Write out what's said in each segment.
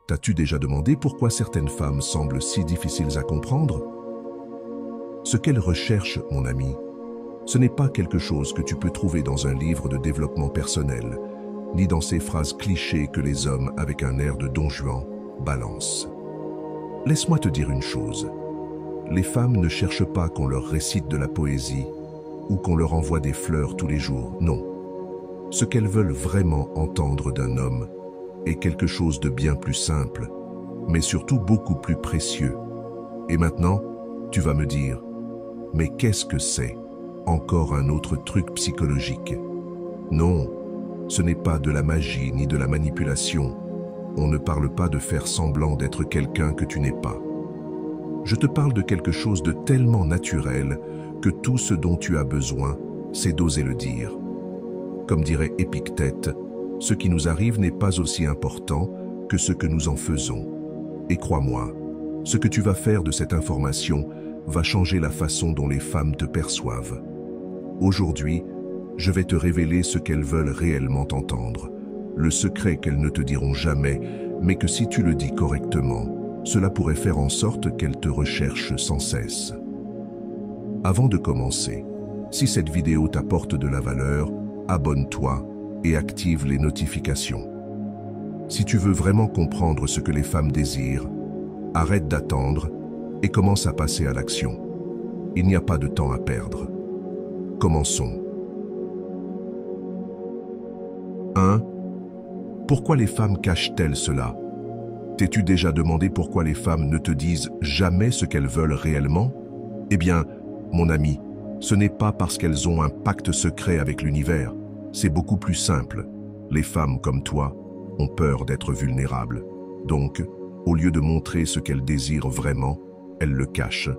T'as-tu déjà demandé pourquoi certaines femmes semblent si difficiles à comprendre? Ce qu'elles recherchent, mon ami, ce n'est pas quelque chose que tu peux trouver dans un livre de développement personnel, ni dans ces phrases clichés que les hommes, avec un air de Don Juan, balancent. Laisse-moi te dire une chose. Les femmes ne cherchent pas qu'on leur récite de la poésie ou qu'on leur envoie des fleurs tous les jours, non. Ce qu'elles veulent vraiment entendre d'un homme est quelque chose de bien plus simple, mais surtout beaucoup plus précieux. Et maintenant, tu vas me dire, mais qu'est-ce que c'est? Encore un autre truc psychologique. Non, ce n'est pas de la magie ni de la manipulation. On ne parle pas de faire semblant d'être quelqu'un que tu n'es pas. Je te parle de quelque chose de tellement naturel que tout ce dont tu as besoin, c'est d'oser le dire. Comme dirait Épictète, ce qui nous arrive n'est pas aussi important que ce que nous en faisons. Et crois-moi, ce que tu vas faire de cette information va changer la façon dont les femmes te perçoivent. Aujourd'hui, je vais te révéler ce qu'elles veulent réellement entendre, le secret qu'elles ne te diront jamais, mais que si tu le dis correctement, cela pourrait faire en sorte qu'elles te recherchent sans cesse. Avant de commencer, si cette vidéo t'apporte de la valeur, abonne-toi et active les notifications. Si tu veux vraiment comprendre ce que les femmes désirent, arrête d'attendre et commence à passer à l'action. Il n'y a pas de temps à perdre. Commençons. 1. Pourquoi les femmes cachent-elles cela? T'es-tu déjà demandé pourquoi les femmes ne te disent jamais ce qu'elles veulent réellement? Eh bien, mon ami, ce n'est pas parce qu'elles ont un pacte secret avec l'univers. C'est beaucoup plus simple. Les femmes comme toi ont peur d'être vulnérables. Donc, au lieu de montrer ce qu'elles désirent vraiment, elles le cachent.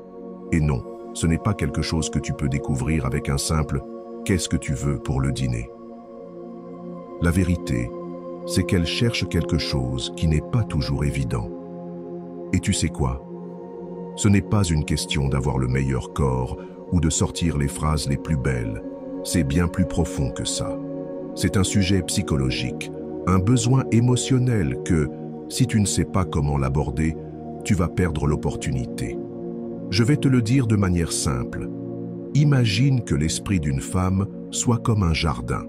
Et non, ce n'est pas quelque chose que tu peux découvrir avec un simple « qu'est-ce que tu veux pour le dîner ?» La vérité, c'est qu'elles cherchent quelque chose qui n'est pas toujours évident. Et tu sais quoi? Ce n'est pas une question d'avoir le meilleur corps ou de sortir les phrases les plus belles. C'est bien plus profond que ça. C'est un sujet psychologique, un besoin émotionnel que, si tu ne sais pas comment l'aborder, tu vas perdre l'opportunité. Je vais te le dire de manière simple. Imagine que l'esprit d'une femme soit comme un jardin.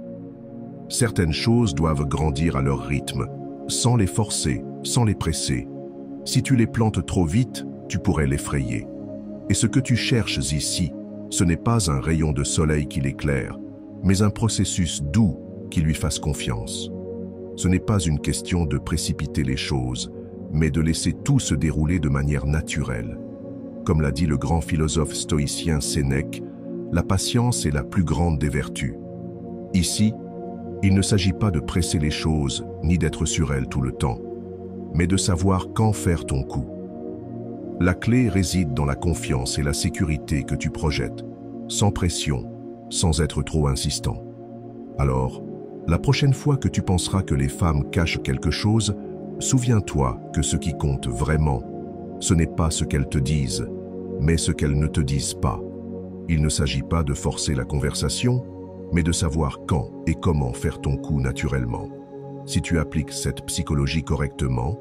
Certaines choses doivent grandir à leur rythme, sans les forcer, sans les presser. Si tu les plantes trop vite, tu pourrais l'effrayer. Et ce que tu cherches ici, ce n'est pas un rayon de soleil qui l'éclaire, mais un processus doux qui lui fasse confiance. Ce n'est pas une question de précipiter les choses, mais de laisser tout se dérouler de manière naturelle. Comme l'a dit le grand philosophe stoïcien Sénèque, la patience est la plus grande des vertus. Ici, il ne s'agit pas de presser les choses, ni d'être sur elles tout le temps, mais de savoir quand faire ton coup. La clé réside dans la confiance et la sécurité que tu projettes, sans pression, sans être trop insistant. Alors, la prochaine fois que tu penseras que les femmes cachent quelque chose, souviens-toi que ce qui compte vraiment, ce n'est pas ce qu'elles te disent, mais ce qu'elles ne te disent pas. Il ne s'agit pas de forcer la conversation, mais de savoir quand et comment faire ton coup naturellement. Si tu appliques cette psychologie correctement,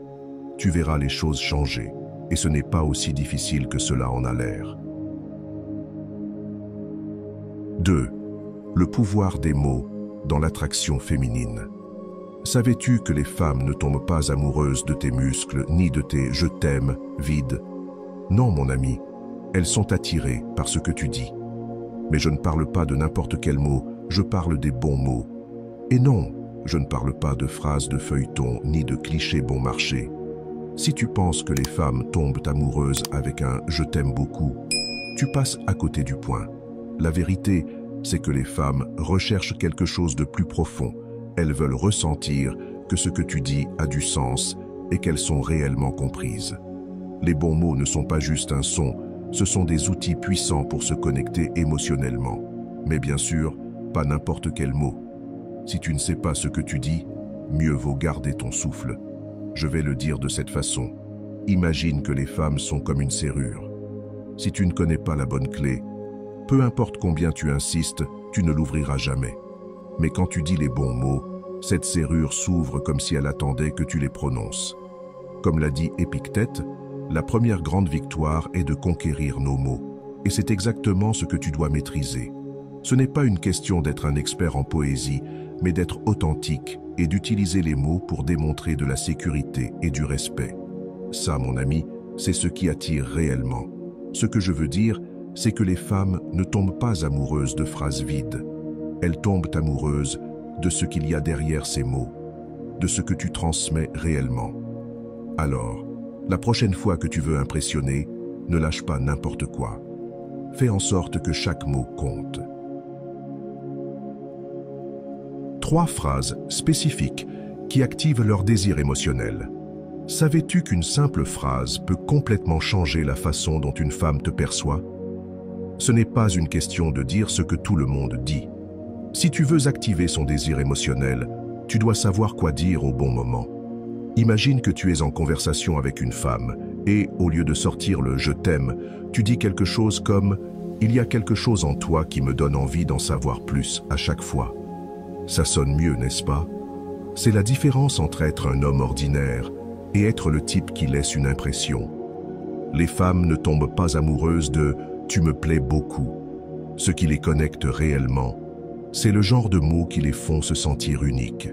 tu verras les choses changer, et ce n'est pas aussi difficile que cela en a l'air. 2. Le pouvoir des mots dans l'attraction féminine. Savais-tu que les femmes ne tombent pas amoureuses de tes muscles ni de tes « je t'aime » vides? Non, mon ami, elles sont attirées par ce que tu dis. Mais je ne parle pas de n'importe quel mot, je parle des bons mots. Et non, je ne parle pas de phrases de feuilleton ni de clichés bon marché. Si tu penses que les femmes tombent amoureuses avec un « je t'aime beaucoup », tu passes à côté du point. La vérité, c'est que les femmes recherchent quelque chose de plus profond. Elles veulent ressentir que ce que tu dis a du sens et qu'elles sont réellement comprises. Les bons mots ne sont pas juste un son, ce sont des outils puissants pour se connecter émotionnellement. Mais bien sûr, pas n'importe quel mot. Si tu ne sais pas ce que tu dis, mieux vaut garder ton souffle. Je vais le dire de cette façon. Imagine que les femmes sont comme une serrure. Si tu ne connais pas la bonne clé, peu importe combien tu insistes, tu ne l'ouvriras jamais. Mais quand tu dis les bons mots, cette serrure s'ouvre comme si elle attendait que tu les prononces. Comme l'a dit Épictète, la première grande victoire est de conquérir nos mots. Et c'est exactement ce que tu dois maîtriser. Ce n'est pas une question d'être un expert en poésie, mais d'être authentique et d'utiliser les mots pour démontrer de la sécurité et du respect. Ça, mon ami, c'est ce qui attire réellement. Ce que je veux dire, c'est que les femmes ne tombent pas amoureuses de phrases vides. Elles tombent amoureuses de ce qu'il y a derrière ces mots, de ce que tu transmets réellement. Alors, la prochaine fois que tu veux impressionner, ne lâche pas n'importe quoi. Fais en sorte que chaque mot compte. 3 phrases spécifiques qui activent leur désir émotionnel. Savais-tu qu'une simple phrase peut complètement changer la façon dont une femme te perçoit? Ce n'est pas une question de dire ce que tout le monde dit. Si tu veux activer son désir émotionnel, tu dois savoir quoi dire au bon moment. Imagine que tu es en conversation avec une femme et, au lieu de sortir le « je t'aime », tu dis quelque chose comme « il y a quelque chose en toi qui me donne envie d'en savoir plus à chaque fois ». Ça sonne mieux, n'est-ce pas? C'est la différence entre être un homme ordinaire et être le type qui laisse une impression. Les femmes ne tombent pas amoureuses de « tu me plais beaucoup ». Ce qui les connecte réellement, c'est le genre de mots qui les font se sentir uniques.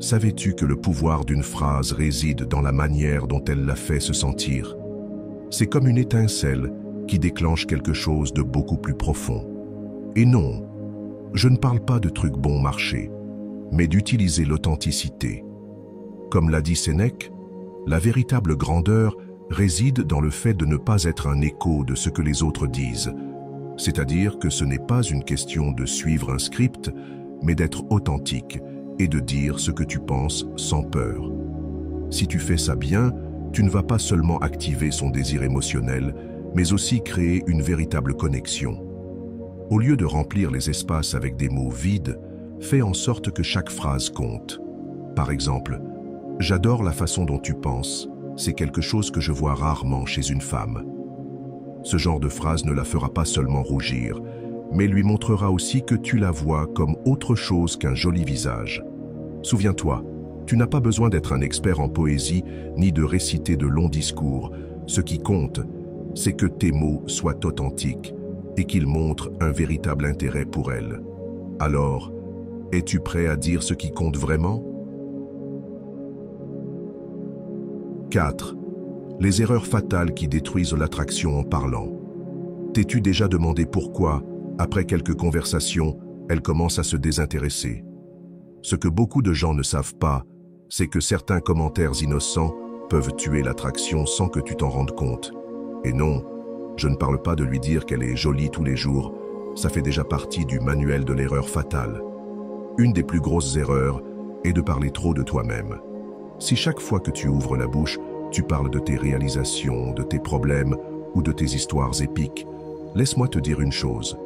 Savais-tu que le pouvoir d'une phrase réside dans la manière dont elle la fait se sentir? C'est comme une étincelle qui déclenche quelque chose de beaucoup plus profond. Et non, je ne parle pas de trucs bon marché, mais d'utiliser l'authenticité. Comme l'a dit Sénèque, la véritable grandeur réside dans le fait de ne pas être un écho de ce que les autres disent. C'est-à-dire que ce n'est pas une question de suivre un script, mais d'être authentique et de dire ce que tu penses sans peur. Si tu fais ça bien, tu ne vas pas seulement activer son désir émotionnel, mais aussi créer une véritable connexion. Au lieu de remplir les espaces avec des mots vides, fais en sorte que chaque phrase compte. Par exemple, « J'adore la façon dont tu penses », c'est quelque chose que je vois rarement chez une femme. Ce genre de phrase ne la fera pas seulement rougir, mais lui montrera aussi que tu la vois comme autre chose qu'un joli visage. Souviens-toi, tu n'as pas besoin d'être un expert en poésie ni de réciter de longs discours. Ce qui compte, c'est que tes mots soient authentiques et qu'ils montrent un véritable intérêt pour elle. Alors, es-tu prêt à dire ce qui compte vraiment? 4. Les erreurs fatales qui détruisent l'attraction en parlant. T'es-tu déjà demandé pourquoi, après quelques conversations, elle commence à se désintéresser? Ce que beaucoup de gens ne savent pas, c'est que certains commentaires innocents peuvent tuer l'attraction sans que tu t'en rendes compte. Et non, je ne parle pas de lui dire qu'elle est jolie tous les jours, ça fait déjà partie du manuel de l'erreur fatale. Une des plus grosses erreurs est de parler trop de toi-même. Si chaque fois que tu ouvres la bouche, tu parles de tes réalisations, de tes problèmes ou de tes histoires épiques, laisse-moi te dire une chose.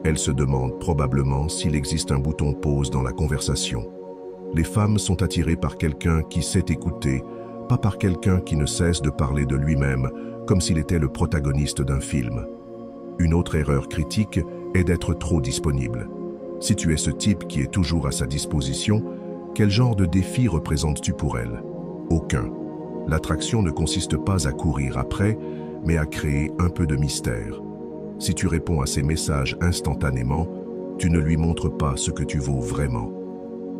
Elle se demande probablement s'il existe un bouton pause dans la conversation. Les femmes sont attirées par quelqu'un qui sait écouter, pas par quelqu'un qui ne cesse de parler de lui-même, comme s'il était le protagoniste d'un film. Une autre erreur critique est d'être trop disponible. Si tu es ce type qui est toujours à sa disposition, quel genre de défi représentes-tu pour elle? Aucun. L'attraction ne consiste pas à courir après, mais à créer un peu de mystère. Si tu réponds à ses messages instantanément, tu ne lui montres pas ce que tu vaux vraiment.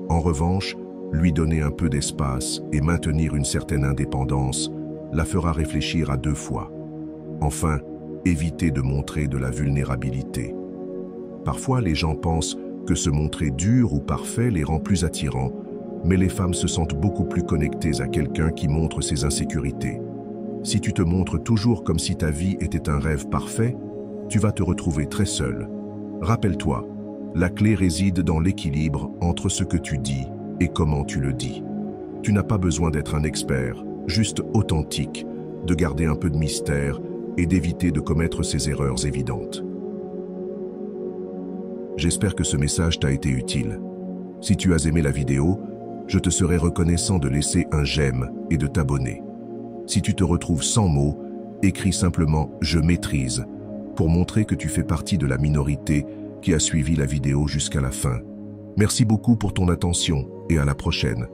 En revanche, lui donner un peu d'espace et maintenir une certaine indépendance la fera réfléchir à 2 fois. Enfin, éviter de montrer de la vulnérabilité. Parfois, les gens pensent que se montrer dur ou parfait les rend plus attirants, mais les femmes se sentent beaucoup plus connectées à quelqu'un qui montre ses insécurités. Si tu te montres toujours comme si ta vie était un rêve parfait, tu vas te retrouver très seul. Rappelle-toi, la clé réside dans l'équilibre entre ce que tu dis et comment tu le dis. Tu n'as pas besoin d'être un expert, juste authentique, de garder un peu de mystère et d'éviter de commettre ces erreurs évidentes. J'espère que ce message t'a été utile. Si tu as aimé la vidéo, je te serai reconnaissant de laisser un j'aime et de t'abonner. Si tu te retrouves sans mots, écris simplement « Je maîtrise » pour montrer que tu fais partie de la minorité qui a suivi la vidéo jusqu'à la fin. Merci beaucoup pour ton attention et à la prochaine.